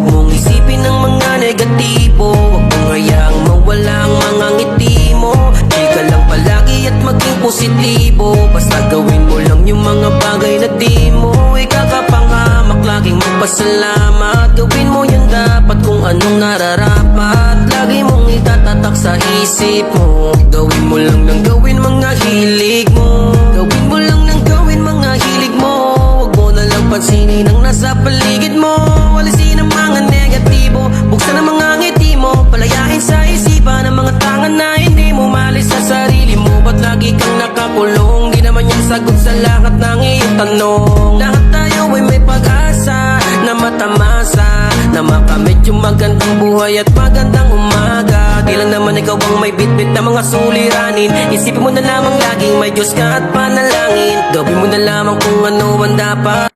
Huwag mong isipin ang mga negatibo, huwag mong hayaang mawala ang mga ngiti mo. Chika lang palagi at maging positibo, basta gawin mo lang yung mga bagay na di mo ikakapangamak. Laging magpasalamat, gawin mo yung dapat kung anong nararapat. Lagi mong itatatak sa isip mo, gawin mo lang ng gawin mga hilig mo. Gawin mo lang ng gawin mga hilig mo, huwag mo na lang pansinin ang nasa paligid mo. Walisin ang mga negatibo, buksan ang mga ngiti mo, palayain sa isipan ang mga tangan na hindi mo malis sa sarili mo. Ba't lagi kang nakakulong? Di naman yung sagot sa lahat ng iyong tanong. Lahat tayo ay may pag-asa na matamasa, na makamit yung magandang buhay at magandang umaga. Di lang naman ikaw ang may bitbit na mga suliranin. Isipin mo na lamang laging may Diyos ka at panalangin. Gawin mo na lamang kung ano ang dapat.